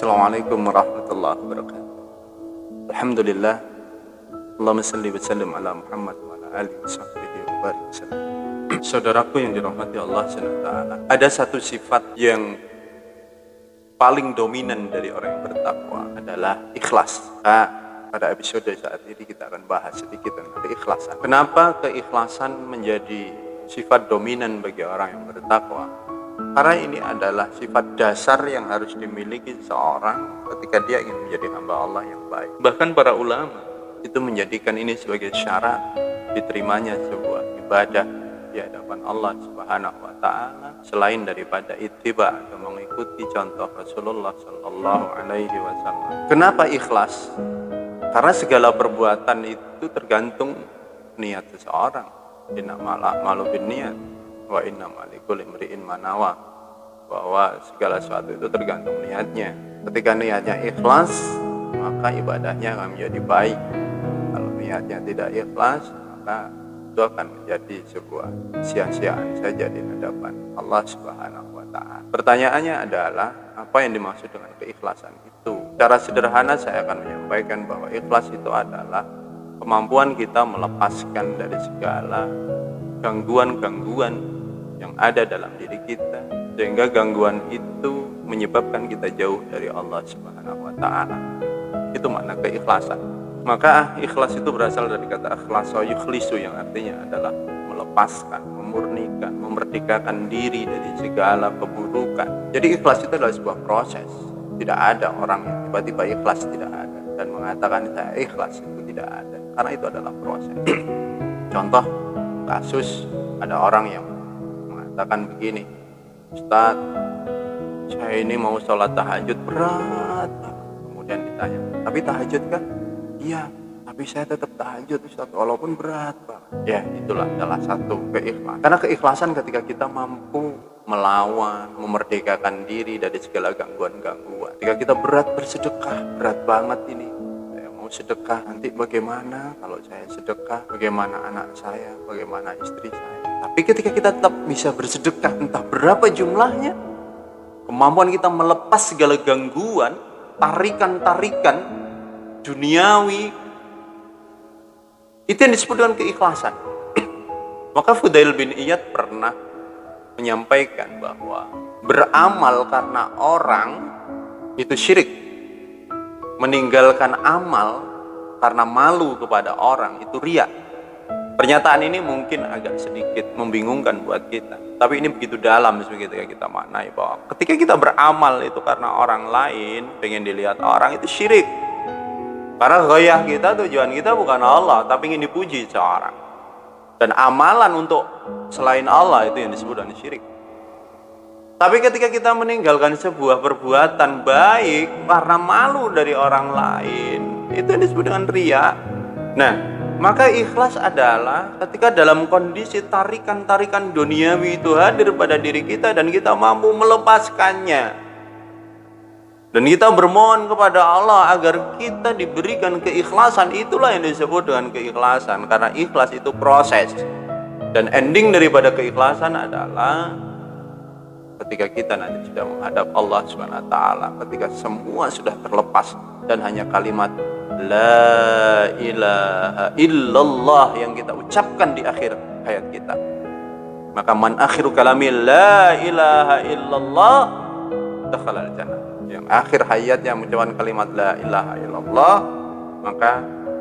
Assalamualaikum warahmatullahi wabarakatuh. Alhamdulillah. Allahumma salli wa sallim ala Muhammad wa ala alihi wa sahbihi wa barik wasallam. Saudaraku yang dirahmati Allah SWT, ada satu sifat yang paling dominan dari orang yang bertakwa adalah ikhlas. Pada episode saat ini kita akan bahas sedikit tentang keikhlasan. Kenapa keikhlasan menjadi sifat dominan bagi orang yang bertakwa? Karena ini adalah sifat dasar yang harus dimiliki seseorang ketika dia ingin menjadi hamba Allah yang baik. Bahkan para ulama itu menjadikan ini sebagai syarat diterimanya sebuah ibadah di hadapan Allah Subhanahu wa taala selain daripada ittiba atau mengikuti contoh Rasulullah sallallahu alaihi wasallam. Kenapa ikhlas? Karena segala perbuatan itu tergantung niat seseorang. Innamal a'malu binniyat wa innamal likulli imri'in ma nawa. Bahwa segala sesuatu itu tergantung niatnya. Ketika niatnya ikhlas, maka ibadahnya akan menjadi baik. Kalau niatnya tidak ikhlas, maka itu akan menjadi sebuah sia-siaan saja di hadapan Allah Subhanahu wa taala. Pertanyaannya adalah, apa yang dimaksud dengan keikhlasan itu? Secara sederhana saya akan menyampaikan bahwa ikhlas itu adalah kemampuan kita melepaskan dari segala gangguan-gangguan yang ada dalam diri kita, sehingga gangguan itu menyebabkan kita jauh dari Allah Subhanahu wa taala. Itu makna keikhlasan. Maka ikhlas itu berasal dari kata akhlasa yukhlisu, yang artinya adalah melepaskan, memurnikan, memerdekakan diri dari segala keburukan. Jadi ikhlas itu adalah sebuah proses. Tidak ada orang yang tiba-tiba ikhlas, tidak ada, dan mengatakan saya ikhlas, itu tidak ada, karena itu adalah proses. Contoh kasus, ada orang yang mengatakan begini, Ustaz, saya ini mau sholat tahajud berat. Kemudian ditanya, tapi tahajud kan? Iya, tapi saya tetap tahajud Ustaz, walaupun berat banget. Ya, itulah salah satu keikhlasan. Karena keikhlasan ketika kita mampu melawan, memerdekakan diri dari segala gangguan-gangguan. Ketika kita berat bersedekah, berat banget ini. Saya mau sedekah, nanti bagaimana kalau saya sedekah? Bagaimana anak saya? Bagaimana istri saya? Tapi ketika kita tetap bisa bersedekah, entah berapa jumlahnya, kemampuan kita melepas segala gangguan, tarikan-tarikan duniawi, itu yang disebut dengan keikhlasan. Maka Fudail bin Iyad pernah menyampaikan bahwa beramal karena orang itu syirik, meninggalkan amal karena malu kepada orang itu riya. Pernyataan ini mungkin agak sedikit membingungkan buat kita, tapi ini begitu dalam ketika kita maknai bahwa ketika kita beramal itu karena orang lain, pengen dilihat orang, itu syirik. Karena gayah kita, tujuan kita bukan Allah, tapi ingin dipuji seorang. Dan amalan untuk selain Allah itu yang disebut dengan syirik. Tapi ketika kita meninggalkan sebuah perbuatan baik karena malu dari orang lain, itu yang disebut dengan riya. Nah, maka ikhlas adalah ketika dalam kondisi tarikan-tarikan duniawi itu hadir pada diri kita dan kita mampu melepaskannya. Dan kita bermohon kepada Allah agar kita diberikan keikhlasan. Itulah yang disebut dengan keikhlasan. Karena ikhlas itu proses. Dan ending daripada keikhlasan adalah ketika kita nanti sudah menghadap Allah SWT, ketika semua sudah terlepas dan hanya kalimat La ilaha illallah yang kita ucapkan di akhir hayat kita. Maka man akhiru kalami La ilaha illallah dakhala al-jannah. Yang akhir hayatnya mengucapkan kalimat La ilaha illallah, maka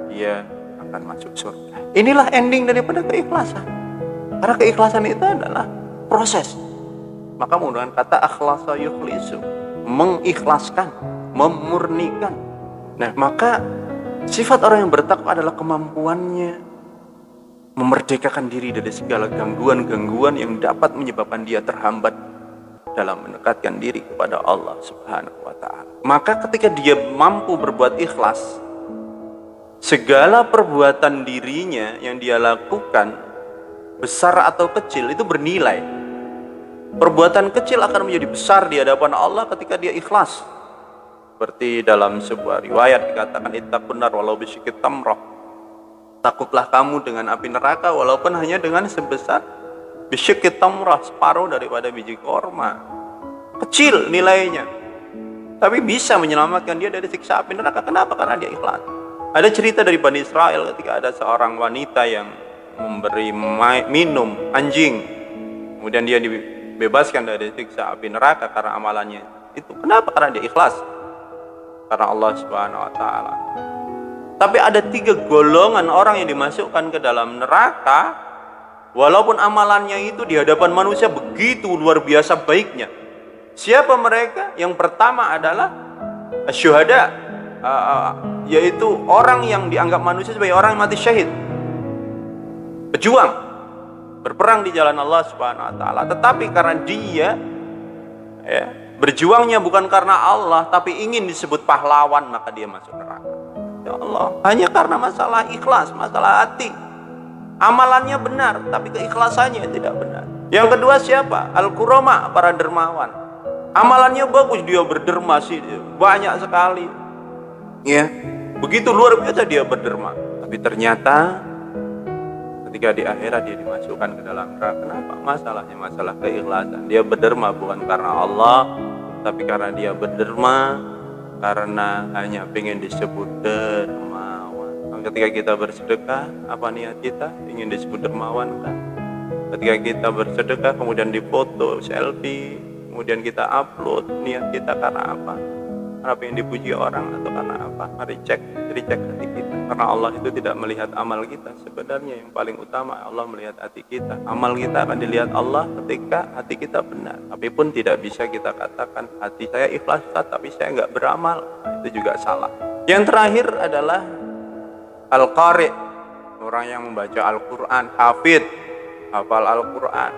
dia akan masuk surga. Inilah ending daripada keikhlasan. Karena keikhlasan itu adalah proses. Maka menggunakan kata akhlasa yukhlisu, mengikhlaskan, memurnikan. Nah, maka sifat orang yang bertakwa adalah kemampuannya memerdekakan diri dari segala gangguan-gangguan yang dapat menyebabkan dia terhambat dalam mendekatkan diri kepada Allah Subhanahu wa ta'ala. Maka ketika dia mampu berbuat ikhlas, segala perbuatan dirinya yang dia lakukan, besar atau kecil, itu bernilai. Perbuatan kecil akan menjadi besar di hadapan Allah ketika dia ikhlas. Seperti dalam sebuah riwayat dikatakan, ittaqun nar walau bisyikit tamrah. Takutlah kamu dengan api neraka walaupun hanya dengan sebesar bisyikit tamrah, separuh daripada biji korma. Kecil nilainya. tapi bisa menyelamatkan dia dari siksa api neraka. Kenapa? Karena dia ikhlas. Ada cerita dari Bani Israel ketika ada seorang wanita yang memberi minum anjing, kemudian dia dibebaskan dari siksa api neraka karena amalannya itu. Kenapa? Karena dia ikhlas karena Allah Subhanahu wa taala. Tapi ada 3 golongan orang yang dimasukkan ke dalam neraka walaupun amalannya itu di hadapan manusia begitu luar biasa baiknya. Siapa mereka? Yang pertama adalah syuhada, yaitu orang yang dianggap manusia sebagai orang yang mati syahid, pejuang, berperang di jalan Allah Subhanahu wa taala. Tetapi karena dia berjuangnya bukan karena Allah, tapi ingin disebut pahlawan, maka dia masuk neraka. Ya Allah, hanya karena masalah ikhlas, masalah hati. Amalannya benar, tapi keikhlasannya tidak benar. Yang kedua siapa? Al-Qurama, para dermawan. Amalannya bagus, dia berderma sih banyak sekali. Ya, begitu luar biasa dia berderma. Tapi ternyata ketika di akhirat dia dimasukkan ke dalam neraka. Kenapa? Masalahnya masalah keikhlasan. Dia berderma bukan karena Allah, tapi karena dia berderma karena hanya ingin disebut dermawan. Ketika kita bersedekah, apa niat kita? Ingin disebut dermawan kan? Ketika kita bersedekah kemudian dipoto, selfie, kemudian kita upload, niat kita karena apa? Karena ingin dipuji orang atau karena apa? Mari cek hati kita. Karena Allah itu tidak melihat amal kita. Sebenarnya yang paling utama Allah melihat hati kita. Amal kita akan dilihat Allah ketika hati kita benar. Tapi pun tidak bisa kita katakan hati saya ikhlas tapi saya nggak beramal. Nah, itu juga salah. Yang terakhir adalah Al-Qari, orang yang membaca Al-Quran, hafid, hafal Al-Quran.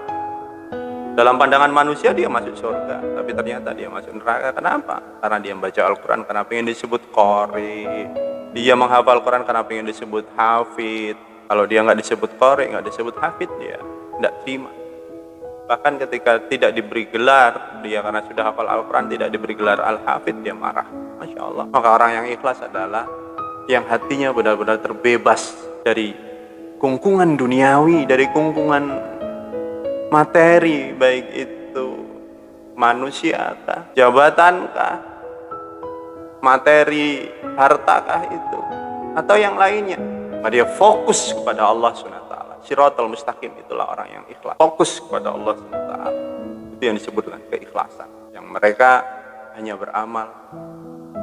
Dalam pandangan manusia dia masuk surga, tapi ternyata dia masuk neraka. Kenapa? Karena dia membaca Al-Quran karena ingin disebut qari. Dia menghafal Al-Quran karena ingin disebut hafid. Kalau dia nggak disebut qari, nggak disebut hafid, dia tidak terima. Bahkan ketika tidak diberi gelar, dia karena sudah hafal Al-Quran tidak diberi gelar Al-Hafid, dia marah. Masya Allah. Maka orang yang ikhlas adalah yang hatinya benar-benar terbebas dari kungkungan duniawi, dari kungkungan materi, baik itu manusia kah, jabatan kah, materi harta kah itu, atau yang lainnya. Dia fokus kepada Allah SWT. Shiratal mustaqim, itulah orang yang ikhlas. Fokus kepada Allah SWT. Itu yang disebut dengan keikhlasan. Yang mereka hanya beramal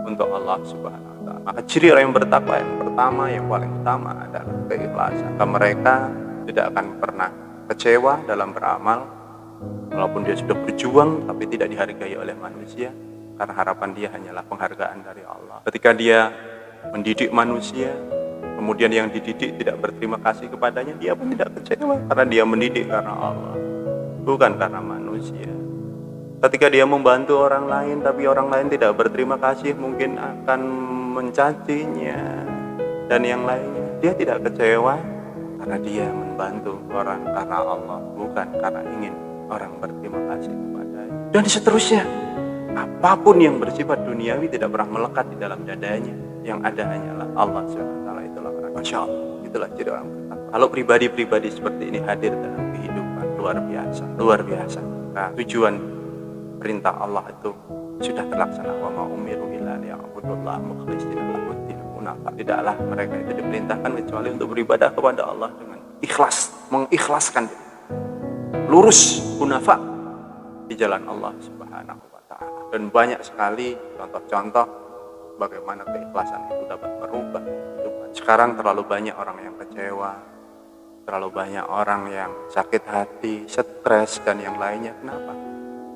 untuk Allah Subhanahu wa taala. Maka ciri orang yang bertakwa yang pertama, yang paling utama adalah keikhlasan. Karena mereka tidak akan pernah kecewa dalam beramal, walaupun dia sudah berjuang tapi tidak dihargai oleh manusia, karena harapan dia hanyalah penghargaan dari Allah. Ketika dia mendidik manusia, kemudian yang dididik tidak berterima kasih kepadanya, dia pun tidak kecewa karena dia mendidik karena Allah, bukan karena manusia. Ketika dia membantu orang lain tapi orang lain tidak berterima kasih, mungkin akan mencacinya dan yang lainnya, dia tidak kecewa karena dia membantu orang karena Allah, bukan karena ingin orang berterima kasih kepadanya. Dan seterusnya, apapun yang bersifat duniawi tidak pernah melekat di dalam dadanya. Yang ada hanyalah Allah SWT. Itulah orang, Masya Allah, itulah ciri orang bertakwa. Kalau pribadi-pribadi seperti ini hadir dalam kehidupan, luar biasa. Nah, tujuan perintah Allah itu sudah terlaksana. Wa ma umiru illa liya'budullaha mukhlishina lahu-d-din hunafa. Tidaklah mereka itu diperintahkan kecuali untuk beribadah kepada Allah dengan ikhlas, mengikhlaskan diri, lurus, hunafa di jalan Allah Subhanahu wa taala. Dan banyak sekali contoh-contoh bagaimana keikhlasan itu dapat merubah kehidupan. Sekarang terlalu banyak orang yang kecewa, terlalu banyak orang yang sakit hati, stres dan yang lainnya. Kenapa?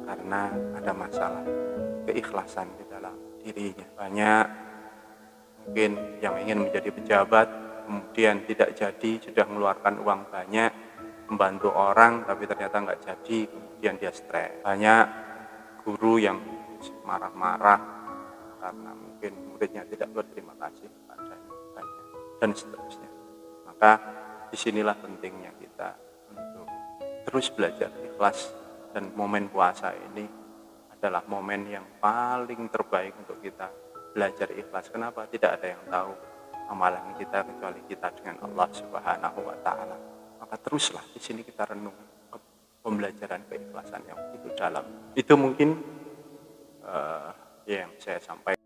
Karena ada masalah keikhlasan di dalam dirinya. Banyak mungkin yang ingin menjadi pejabat, kemudian tidak jadi, sudah mengeluarkan uang banyak, membantu orang, tapi ternyata nggak jadi, kemudian dia stres. Banyak guru yang marah-marah karena mungkin muridnya tidak berterima kasih kepadanya, dan seterusnya. Maka disinilah pentingnya kita untuk terus belajar ikhlas. Dan momen puasa ini adalah momen yang paling terbaik untuk kita belajar ikhlas. Kenapa? Tidak ada yang tahu amalan kita kecuali kita dengan Allah Subhanahu wa taala. Maka teruslah di sini kita renung pembelajaran keikhlasan yang begitu dalam. Itu mungkin yang saya sampaikan.